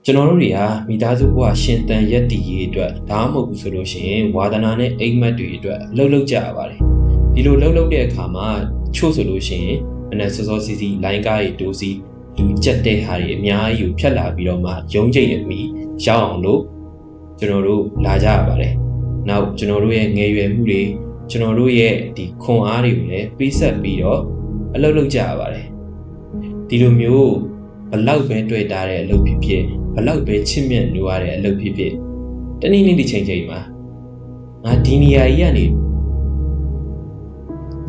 ကျွန်တော်တို့တွေကမိသားစုဘဝရှင်သန်ရက်တည်ရေးအတွက်ဒါမှမဟုတ်ဘူးဆိုလို့ရှိရင်ဝါသနာနဲ့အိမ်မက်တွေအတွက်လှုပ်လှုပ်ကြရပါတယ်ဒီလိုလှုပ်လှုပ်တဲ့အခါမှာချို့ဆိုလို့ရှိရင်မနက်စောစောစီစီလိုင်းကားတွေတိုးစီလူကြက်တဲ့ဟာတွေအများကြီးကိုဖြတ်လာပြီးတော့မှရုံးချိန်အမီရောက်အောင်လို့ကျွန်တော်တို့လာကြရပါတယ်နောက်ကျွန်တော်တို့ရဲ့ငယ်ရွယ်မှုတွေကျွန်တော်တို့ရဲ့ဒီခွန်အားတွေကိုလည်းပေးဆက်ပြီးတော့အလုပ်လုပ်ကြရပါတယ်ဒီလိုမျိုးဘလောက်ပဲတွေ့တာတဲ့အလုပ်ဖြစ်ဖြစ်ဘလောက်ပဲချစ်မြတ်လို့ရတဲ့အလုပ်ဖြစ်ဖြစ်တနေ့နေ့ဒီချိန်မှာငါဒီနေရာကြီးကနေ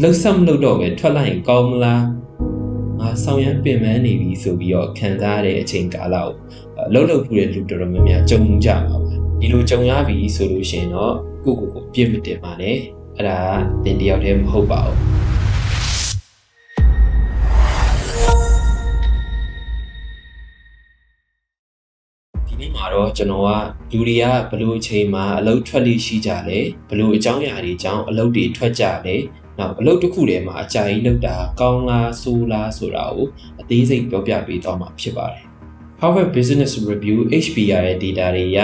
လှုပ်ဆက်မလို့တော့ပဲထွက်လိုက်ရင်ကောင်းမလားငါဆောင်ရမ်းပင်ပန်းနေပြီဆိုပြီးတော့ခံစားရတဲ့အချိန်ကာလကိုလှုပ်လှုပ်ဖူးတဲ့လူတော်တော်များများကြုံကြပါပါဒီလိုကြုံရပြီဆိုလို့ရှိရင်တော့ကိုပြည့်မတင်ပါနဲ့အဲ့ဒါတင်တယောက်တည်းမဟုတ်ပါဘူးဒီနေ့မှာတော့ကျွန်တော်ကလူတွေကဘလို့အချိန်မှာအလုပ်ထွက်လို့ရှိကြလဲဘလို့အကြောင်းအရာတွေကြောင့်အလုပ်တွေထွက်ကြလဲနောက်အလုပ်တစ်ခုတည်းမှာအကြာကြီးလုပ်တာကောင်းလားဆိုးလားဆိုတာကိုအသေးစိတ်ပြောပြပေးသွားမှာဖြစ်ပါတယ် Harvard Business Review HBR ရဲ့ data တွေက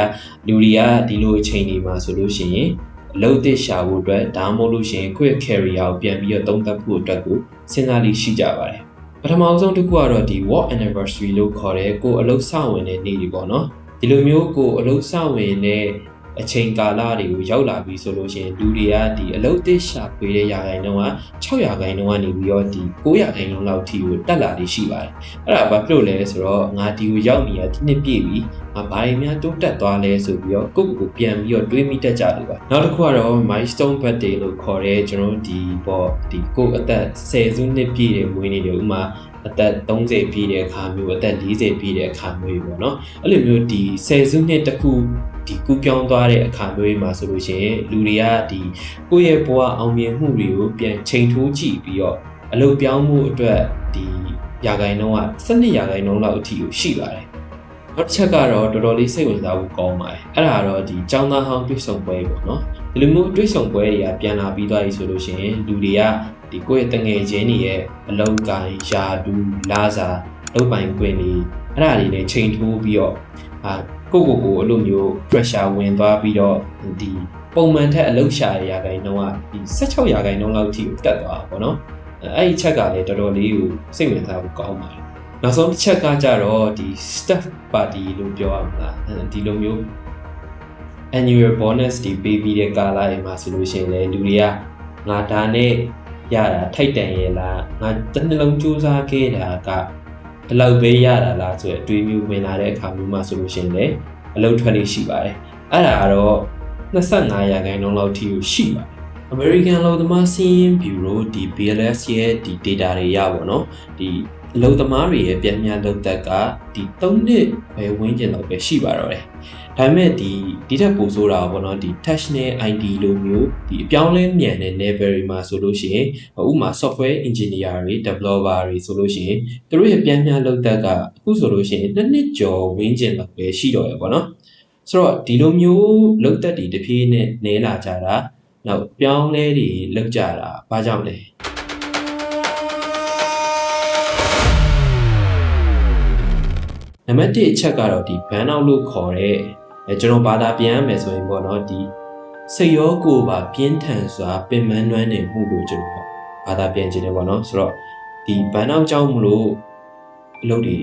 လူတွေကဒီလိုအချိန်တွေမှာဆိုလို့ရှိရင်အလုပ်သစ်ရှာဖို့အတွက်ဒါမှမဟုတ်လို့ရှိရင်ကိုယ့် career ကိုပြန်ပြီးတော့သုံးသပ်ဖို့အတွက်ကိုစဉ်းစားလေးရှိကြပါတယ်ပထမဆုံးတစ်ခုကတော့ဒီ work anniversary လို့ခေါ်တဲ့ကိုယ်အလုပ်စဝင်တဲ့နေ့တွေပေါ့နော်ဒီလိုမျိုးကိုယ်အလုပ်စဝင်တဲ့အချိန်ကာလတွေကိုရောက်လာပြီဆိုလို့ရှိရင်လူတွေကဒီအလုပ်သစ်ရှာဖွေတဲ့ရာခိုင်နှုန်းက6%ကနေပြီးတော့ဒီ9%လောက်ထိကိုတက်လာလေးရှိပါတယ်အဲ့ဒါဘာဖြစ်လို့လဲဆိုတော့ငါဒီကိုရောက်နေရဒီနှစ်ပြည့်ပြီငါဘာတွေများတိုးတက်သွားလဲဆိုပြီးတော့ကိုယ့်ပြန်ပြီးတော့တွေးမိတတ်ကြလို့ပါနောက်တစ်ခုကတော့ milestone birthday လို့ခေါ်တဲ့ကျွန်တော်ဒီကိုယ့်အသက်10စုနှစ်ပြည့်တဲ့မွေးနေ့တွေဥမာအသက်30ပြည့်တဲ့အခါမျိုးအသက်40ပြည့်တဲ့အခါမျိုးပေါ့နော်အဲ့လိုမျိုးဒီ10စုနှစ်တစ်ခုဒီကူးပြောင်းသွားတဲ့အခါမျိုးမှာဆိုလို့ရှိရင်လူတွေကဒီကိုယ့်ရဲ့ဘဝအောင်မြင်မှုတွေကိုပြန်ချိန်ထိုးကြည့်ပြီးတော့အလုပ်ပြောင်းမှုအတွက်ဒီရာခိုင်နှုန်းက12%လောက်အထိကိုရှိပါတယ်နောက်တစ်ချက်ကတော့တော်တော်လေးစိတ်ဝင်စားဖို့ကောင်းပါတယ်အဲ့ဒါကတော့ဒီចောင်းသားဟောင်းတွေ့ဆုံပွဲပေါ့နော်ဒီလိုမျိုးတွေ့ဆုံပွဲတွေကပြန်လာပြီးသွားပြီဆိုလို့ရှိရင်လူတွေကဒီကိုယ့်ရဲ့တငယ်ချင်းတွေရဲ့အလုပ်ကိုင်ယာဒူလာစာလုပ်ပိုင်ခွင့်တွေအဲ့ဒါတွေနဲ့ချိန်ထိုးပြီးတော့ကိုအဲ့လိုမျိုး pressure ဝင်သွားပြီးတော့ဒီပုံမှန်ထက်အလုပ်ရှာရရာခိုင်နှုန်းကဒီ16%လောက်ထိတက်သွားတာပေါ့နော်အဲ့ဒီချက်ကလည်းတော်တော်လေးကိုစိတ်ဝင်စားဖို့ကောင်းပါတယ်နောက်ဆုံးတစ်ချက်ကကြတော့ဒီ staff party လို့ပြောရမလားဒီလိုမျိုး annual bonus ဒီပေးပြီးတဲ့ကာလတွေမှာဆိုလို့ရှိရင်လည်းလူတွေကငါဒါနဲ့ရတာထိုက်တန်ရဲ့လားငါတစ်နှလုံးစူးစမ်းခဲ့တာကဒီလောက်ပဲရတာလားဆိုတဲ့အတွေးမျိုးဝင်လာတဲ့အခါမျိုးမှာဆိုလို့ရှိရင်လည်းအလုပ်ထွက်လေးရှိပါတယ်အဲ့ဒါကတော့25%လောက်ထိရှိပါတယ် American အလုပ်သမားစီးရင် Bureau ဒီ BLS ရဲ့ဒီ data တွေရပါတော့ဒီအလုပ်သမားတွေရဲ့ပြန်များလုပ်သက်ကဒီ3နှစ်ပဲဝန်းကျင်လောက်ပဲရှိပါတော့တယ်ဒါပေမဲ့ဒီထက်ပိုဆိုးတာပေါ့နော်ဒီ touch နဲ့ ID လိုမျိုးဒီအပြောင်းလဲမြန်တဲ့ level တွေမှာဆိုလို့ရှိရင်ဥပမာ software engineer တွေ developer တွေဆိုလို့ရှိရင်သူတို့ရဲ့ပြန်များလုပ်သက်ကအခုဆိုလို့ရှိရင်2နှစ်ကျော်ဝန်းကျင်လောက်ပဲရှိတော့ရပေါ့နော်ဆိုတော့ဒီလိုမျိုးလုပ်သက်တွေတဖြည်းနဲ့နည်းလာကြတာနောက်ပြောင်းလဲတွေလုပ်ကြတာဘာကြောင့်လဲနံပါတ်1အချက်ကတော့ဒီ burn out လို့ခေါ်တဲ့ကျွန်တော်ဘာသာပြန်ရမယ်ဆိုရင်ပေါ့နော်ဒီစိတ်ရောကိုယ်ပါပြင်းထန်စွာပင်ပန်းနွမ်းနေမှုလို့ကျွန်တော်ဘာသာပြန်ခြင်းတယ်ပေါ့နော်ဆိုတော့ဒီ burn out ကြောင့်မလို့အလုပ်တွေ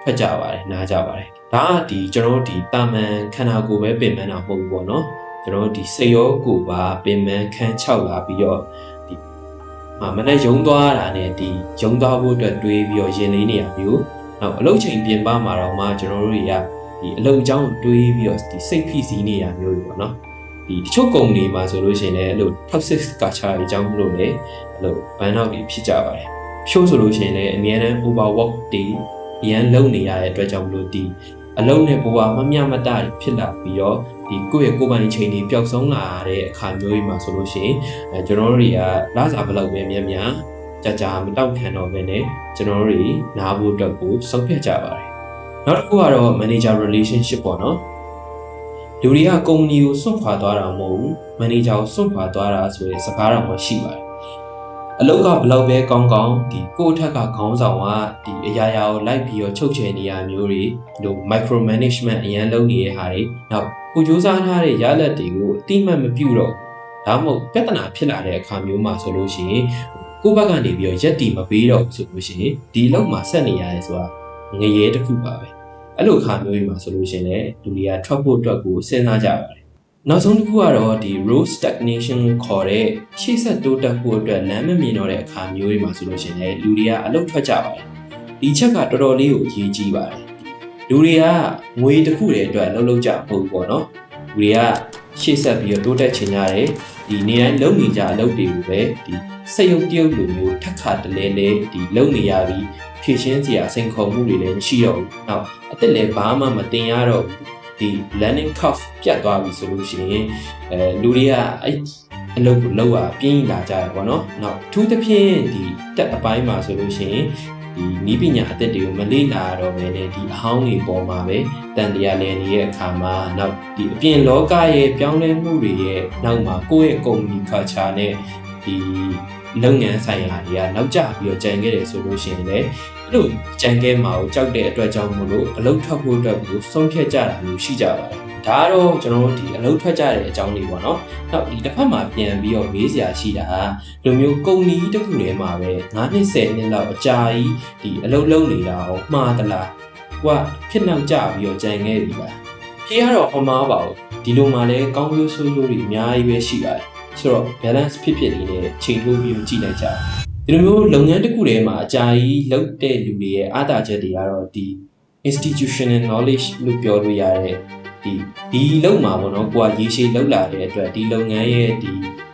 ထွက်ကြပါတယ်နားကြပါတယ်ဒါကဒီကျွန်တော်ဒီတာမန်ခန္ဓာကိုယ်ပဲပင်ပန်းတာမဟုတ်ဘူးပေါ့နော်ကျွန်တော်ဒီစိတ်ရောကိုယ်ပါပင်ပန်းခန်းချောက်လာပြီးတော့ဒီမနေ့ရုံသွားတာနဲ့ဒီရုံသွားဖို့အတွက်တွေးပြီးတော့ရင်လေးနေရမျိုးနောက်အလုပ်ချိန်ပြင်ပမှာတော့မှကျွန်တော်တို့တွေကဒီအလုပ်အကြောင်းတွေးပြီးတော့ဒီစိတ်ဖိစီးနေရမျိုးတွေပေါ့နော်ဒီတချို့ကုမ္ပဏီမှာဆိုလို့ရှိရင်လည်းအဲ့လို toxic culture အကြောင်းလို့လည်းအဲ့လို burn out တွေဖြစ်ကြပါတယ်ချို့ဆိုလို့ရှိရင်လည်းအများနဲ့ overwork တွေအရန်လုပ်နေရတဲ့အတွက်ကြောင့်မလို့ဒီအလုပ်နဲ့ဘဝမမျှမတဖြစ်လာပြီးတော့ဒီကိုယ့်ရဲ့ကိုယ်ပိုင်ချိန်တွေပျောက်ဆုံးလာတဲ့အခါမျိုးတွေမှာဆိုလို့ရှိရင်ကျွန်တော်တို့တွေကလစာဘလောက်ပဲများကြာမတောက်ခံတော့ဘဲနဲ့ကျွန်တော်တို့တွေနားဖို့အတွက်ကိုဆုံးဖြတ်ကြပါတယ်နောက်တစ်ခုကတော့ manager relationship ပေါ့နော်လူတွေကကုမ္ပဏီကိုစွန့်ခွာသွားတာမဟုတ်ဘူး manager ကိုစွန့်ခွာသွားတာဆိုတဲ့စကားတော့မရှိပါတယ် အလောက်ကဘလောက်ပဲကောင်းကောင်းဒီကိုယ့်အထက်ကခေါင်းဆောင်ကဒီအရာရာကိုလိုက်ပြီးတော့ချုပ်ချယ်နေရမျိုးတွေလို့ micro management အရန်လုပ်နေတဲ့ဟာတွေနောက်ကိုစူးစမ်းထားတဲ့ရလဒ်တွေကိုအတိမတ်မပြုတော့ဒါမှမဟုတ်ပြဿနာဖြစ်လာတဲ့အခါမျိုးမှာဆိုလို့ရှိရင်ကိုယ့်ဘက်ကနေပြီးတော့ရက်တီမပေးတော့ဆိုလို့ရှိရင်ဒီအလုပ်မှာဆက်နေရတယ်ဆိုတာငရေတစ်ခုပါပဲအဲ့လိုအခါမျိုးတွေမှာဆိုလို့ရှိရင်လည်းလူတွေကထွက်ဖို့အတွက်ကိုစဉ်းစားကြပါတယ်နောက်ဆုံးတစ်ခုကတော့ဒီ road stagnation ခေါ်တဲ့ရှေ့ဆက်တိုးတက်ဖို့အတွက်လမ်းမမြင်တော့တဲ့အခါမျိုးတွေမှာဆိုလို့ရှိရင်လည်းလူတွေကအလုပ်ထွက်ကြပါတယ်ဒီချက်ကတော်တော်လေးကိုအရေးကြီးပါတယ်လူတွေကငွေတစ်ခုတည်းအတွက်အလုပ်လုပ်ကြဖို့ပေါ့နော်လူတွေကရှေ့ဆက်ပြီးတော့တိုးတက်ချင်ကြတယ်ဒီနေတိုင်းလုပ်နေကြအလုပ်တွေကိုပဲဒီစက်ရုပ်တရုပ်လိုမျိုးထက်ခါတလဲလဲဒီလုပ်နေရပြီးဖြည့်ရှင်းစရာစိန်ခေါ်မှုတွေလည်းမရှိတော့ဘူးနောက်အသက်လည်းဘာမှမတင်ရတော့ဘူးဒီ learning curve ပြတ်သွားပြီဆိုလို့ရှိရင်လူတွေကအဲ့အလုပ်ကိုလုပ်ရပြင်းလာကြတယ်ပေါ့နော်နောက်အထူးသဖြင့်ဒီတက်အပိုင်းမှာဆိုလို့ရှိရင်ဒီနည်းပညာအသက်တွေကိုမလေ့လာတော့ဘဲနဲ့ဒီအဟောင်းတွေပေါ်မှာပဲတန်တရားလည်နေတဲ့အခါမှာနောက်ဒီအပြင်လောကရဲ့ပြောင်းလဲမှုတွေရဲ့နောက်မှာကိုယ့်ရဲ့ company culture နဲ့ဒီလုပ်ငန်းဆိုင်ရာတွေကနောက်ကျပြီးတော့ကြံခဲ့တယ်ဆိုလို့ရှိရင်လည်းအဲ့လိုကြံခဲ့မှာကိုကြောက်တဲ့အတွက်ကြောင့်မို့လို့အလုပ်ထွက်ဖို့အတွက်ကိုဆုံးဖြတ်ကြတာမျိုးရှိကြပါတယ်ဒါကတော့ကျွန်တော်တို့ဒီအလုပ်ထွက်ကြတဲ့အကြောင်းလေးပေါ့နော်နောက်ဒီတစ်ဖက်မှာပြန်ပြီးတော့မေးစရာရှိတာလူမျိုးကုမ္ပဏီတစ်ခုထဲမှာပဲ9နှစ်10နှစ်လောက်အကြာကြီးဒီအလုပ်လုပ်နေတာဟောမှားသလားကိုကဖြစ်နောက်ကျပြီးတော့ကြံခဲ့ပြီလားဖြေကတော့ဟောမှားပါဘူးဒီလိုမှလည်းကောင်းကျိုးဆိုးကျိုးတွေအများကြီးပဲရှိပါတယ်ဆိုတော့ balance ဖြစ်လေးနဲ့ချိန်ထိုးပြီးကြည့်လိုက်ကြဒီလိုမျိုးလုပ်ငန်းတစ်ခုထဲမှာအကြာကြီးလုပ်တဲ့လူတွေရဲ့အားသာချက်တွေကတော့ဒီ institutional knowledge လို့ပြောလို့ရတဲ့ဒီလုပ်မှာပေါ့နော်ကိုကရေရှည်လုပ်လာတဲ့အတွက်ဒီလုပ်ငန်းရဲ့ဒီ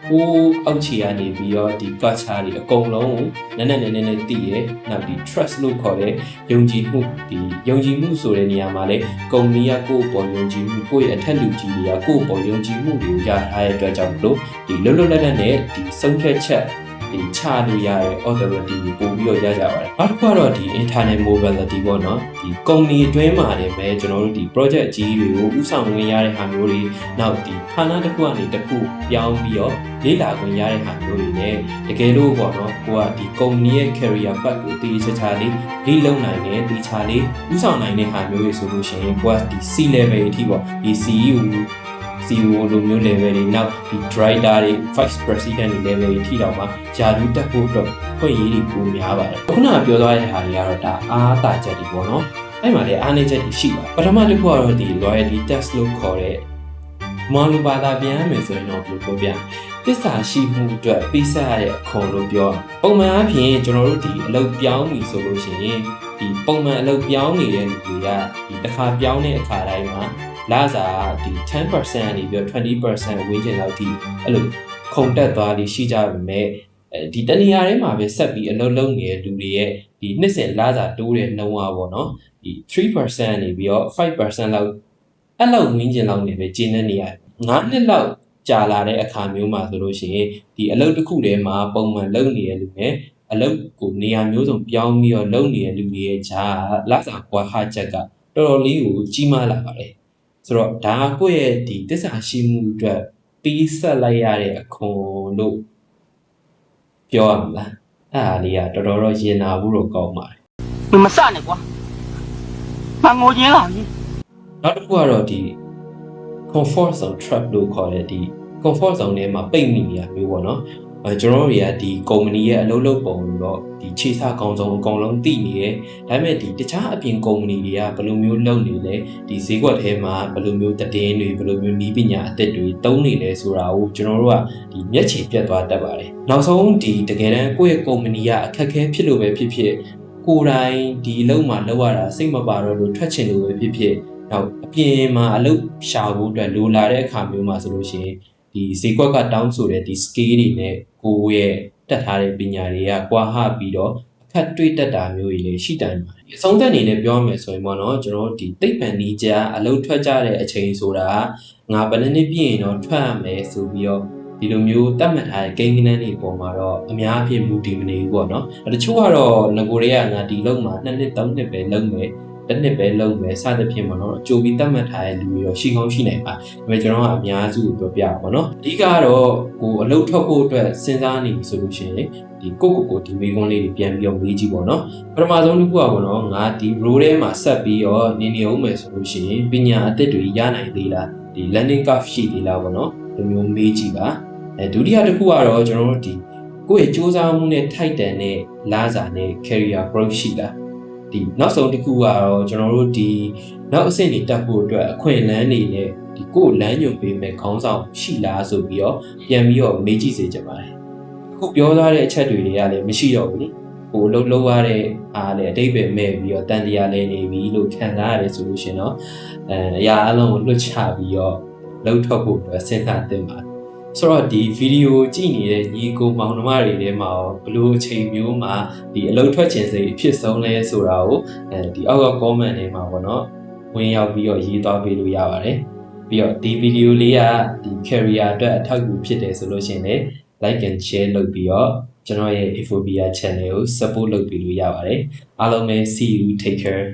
ကိုအောက်ခြေကနေပြီးတော့ဒီ culture တွေအကုန်လုံးကိုနည်းနည်းသိရဲနောက်ဒီ trust လို့ခေါ်တဲ့ယုံကြည်မှုဒီယုံကြည်မှုဆိုတဲ့နေရာမှာလဲကုမ္ပဏီကကိုယ့်ပေါ်ယုံကြည်မှုကိုယ့်ရဲ့အထက်လူကြီးတွေကကိုယ့်ပေါ်ယုံကြည်မှုတွေကိုရထားတဲ့အတွက်ကြောင့်မလို့ဒီလွတ်လပ်နဲ့ဒီဆုံးဖြတ်ချက်ဒီချလို့ရတဲ့ authority ကိုပို့ပြီးတော့ရကြပါတယ်နောက်တစ်ခုကတော့ဒီ internal mobility ပေါ့နော်ဒီကုမ္ပဏီအတွင်းမှာလည်းပဲကျွန်တော်တို့ဒီ project ကြီးတွေကိုဥဆောင်ဝင်ရတဲ့ဟာမျိုးတွေနောက်ဒီဌာနတစ်ခုကနေတစ်ခုပြောင်းပြီးတော့လေ့လာခွင့်ရတဲ့ဟာမျိုးတွေနဲ့တကယ်လို့ပေါ့နော်ကိုကဒီကုမ္ပဏီရဲ့ career path ကိုတည်ချာလေးလေ့လုံနိုင်တယ်တည်ချာလေးဥဆောင်နိုင်တဲ့ဟာမျိုးတွေဆိုလို့ရှိရင်ကိုကဒီ C level အထိပေါ့ဒီ CEOလိုမျိုး level တွေနောက်ဒီ director တွေ vice president တွေ level တွေထိတော့မှယာလူတက်ဖို့အတွက်ဖွင့်ရည်တွေပိုများပါတယ်ခုနကပြောသွားတဲ့ဟာတွေကတော့ဒါအားသာချက်တွေပေါ့နော်အဲ့မှာလည်းအားနည်းချက်တွေရှိပါပထမတစ်ခုကတော့ဒီ loyalty test လို့ခေါ်တဲ့မော်လူဘာသာပြန်ရမယ်ဆိုရင်တော့ဘယ်လိုပြောပြသစ္စာရှိမှုအတွက်ပေးဆက်ရတဲ့အခွန်လို့ပြောပုံမှန်အားဖြင့်ကျွန်တော်တို့ဒီအလုပ်ပြောင်းပြီဆိုလို့ရှိရင်ဒီပုံမှန်အလုပ်ပြောင်းနေတဲ့လူတွေကဒီတစ်ခါပြောင်းတဲ့အခါတိုင်းမှာလာစားဒီ 10% ကနေပြီးတော့ 20% ဝေးချင်လောက်ဒီအဲ့လိုခုန်တက်သွားလိရှိကြပါမယ်ဒီတနေရာထဲမှာပဲဆက်ပြီးအလုပ်လုပ်နေတဲ့လူတွေရဲ့ဒီနှစ်စဉ်လာစားတိုးတဲ့နှုန်းပါပေါ့နော်ဒီ 3% နေပြီးတော့5%လောက်အဲ့လောက်ဝင်းကျင်လောက်နေပဲကျင်းနေနေရတယ်9နှစ်လောက်ကြာလာတဲ့အခါမျိုးမှာဆိုလို့ရှိရင်ဒီအလုပ်တစ်ခုထဲမှာပုံမှန်လုပ်နေတဲ့လူနဲ့အလုပ်ကိုနေရာမျိုးစုံပြောင်းပြီးတော့လုပ်နေတဲ့လူတွေရဲ့ဂျာလာစားကွာဟချက်ကတော်တော်လေးကိုကြီးမားလာပါတယ်ဆိုတော့ဒါကိုယ့်ရဲ့ဒီသစ္စာရှိမှုအတွက်ပြီးဆက်လိုက်ရတဲ့အခွန်လို့ပြောရမလားအဲ့ဒါလေးကတော်တော်ရင်နာဖို့တော့ကောင်းပါတယ်你们散了ကွာမငိုချင်းလာပြီနောက်တစ်ခုကတော့ဒီ comfort zone trap လို့ခေါ်တဲ့ဒီ comfort zone ထဲမှာပိတ်မိနေရမျိုးပေါ့နော်ကျွန်တော်တို့တွေကဒီကုမ္ပဏီရဲ့အလုပ်လုပ်ပုံတော့ဒီခြေစကောင်းဆုံးအကုန်လုံးသိနေတယ်ဒါပေမဲ့ဒီတခြားအပြင်ကုမ္ပဏီတွေကဘယ်လိုမျိုးလုပ်နေလဲဒီဈေးကွက်ထဲမှာဘယ်လိုမျိုးသတင်းတွေဘယ်လိုမျိုးနည်းပညာအသစ်တွေသုံးနေလဲဆိုတာကိုကျွန်တော်တို့ကဒီမျက်ခြေပြတ်သွားတတ်ပါတယ်နောက်ဆုံးဒီတကယ်တမ်းကိုယ့်ရဲ့ကုမ္ပဏီကအခက်အခဲဖြစ်လို့ပဲဖြစ်ဖြစ်ကိုယ်တိုင်ဒီအလုပ်မှာလုပ်ရတာစိတ်မပါတော့လို့ထွက်ချင်လို့ပဲဖြစ်ဖြစ်နောက်အပြင်မှာအလုပ်ရှာဖို့အတွက်လိုလာတဲ့အခါမျိုးမှာဆိုလို့ရှိရင်ဒီဈေးကွက်ကတောင်းဆိုတဲ့ဒီ scale တွေနဲ့ကိုယ့်ရဲ့တက်ထားတဲ့ပညာတွေကကွာဟပြီးတော့အခက်တွေ့တတ်တာမျိုးတွေလည်းရှိတတ်ပါတယ်အဆုံးသက်အနေနဲ့ပြောရမယ်ဆိုရင်ပေါ့နော်ကျွန်တော်တို့ဒီသိပ္ပံနည်းကြားအလုပ်ထွက်ကြတဲ့အချိန်ဆိုတာငါဘယ်နှစ်ပြည့်ရင်တော့ထွက်ရမယ်ဆိုပြီးတော့ဒီလိုမျိုးတတ်မှတ်ထားတဲ့ကိန်းဂဏန်းတွေပေါ်မှာတော့အများအပြားမူတည်မနေဘူးပေါ့နော်တချို့ကတော့ငကိုတွေကငါဒီလုံးမှာ2နှစ်3နှစ်ပဲလုံးမယ်တစ်နှစ်ပဲလုံးမယ်စသဖြင့်ပေါ့နော်ကြိုပြီးတတ်မှတ်ထားတဲ့လူတွေတော့ရှိကောင်းရှိနိုင်ပါဒါပေမဲ့ကျွန်တော်ကအများစုကိုပြောပြပါပေါ့နော်အဓိကတော့ကိုအလုပ်ထွက်ဖို့အတွက်စဉ်းစားနေပြီဆိုလို့ရှိရင်ဒီ ဒီကိုဒီမေကွန်းလေးတွေပြန်ပြီးတော့မေးကြည့်ပေါ့နော်ပထမဆုံးတစ်ခုကပေါ့နော်ငါဒီ role ထဲမှာဆက်ပြီးတော့နေအောင်မယ်ဆိုလို့ရှိရင်ပညာအသစ်တွေရနိုင်သေးလားဒီ learning curve ရှိသေးလားပေါ့နော်ဒီမျိုးမေးကြည့်ပါဒုတိယတစ်ခုကတော့ကျွန်တော်တို့ဒီကိုယ့်ရဲ့စူးစမ်းမှုနဲ့ထိုက်တန်တဲ့လာစာနဲ့ career growth ရှိလားဒီနောက်ဆုံးတစ်ခုကတော့ကျွန်တော်တို့ဒီနောက်အဆင့်တွေတက်ဖို့အတွက်အခွင့်အလမ်းတွေနဲ့ဒီကိုယ်လမ်းညွှန်ပေးမဲ့ခေါင်းဆောင်ရှိလားဆိုပြီးတော့ပြန်ပြီးတော့မေးကြည့်စေချင်ပါတယ်အခုပြောထားတဲ့အချက်တွေကလည်းမရှိတော့ဘူးလေကိုလှုပ်ရတဲ့အားလည်းအတိတ်ပဲမဲ့ပြီးတော့တန်တရားလည်းနေပြီလို့ခံစားရတယ်ဆိုလို့ရှင်တော့အရာအလုံးကိုလွတ်ချပြီးတော့လှုပ်ထွက်ဖို့အတွက်စဉ်းစားသင့်ပါတယ်ဆိုတော့ဒီဗီဒီယိုကြည့်နေတဲ့ညီကိုမောင်နှမတွေထဲမှာဘလို့အချိန်မျိုးမှာဒီအလုပ်ထွက်ခြင်းစိတ်အဖြစ်ဆုံးလဲဆိုတာကိုဒီအောက်က comment ထဲမှာပေါ့နော်ဝင်ရောက်ပြီးတော့ရေးသွားပေးလို့ရပါတယ်ပြီးတော့ဒီဗီဒီယိုလေးကဒီ career အတွက်အထောက်အကူဖြစ်တယ်ဆိုလို့ရှိရင်လည်း like and share လုပ်ပြီးတော့ကျွန်တော်ရဲ့ Infobia channel ကို support လုပ်ပေးလို့ရပါတယ်အားလုံးပဲ see you take care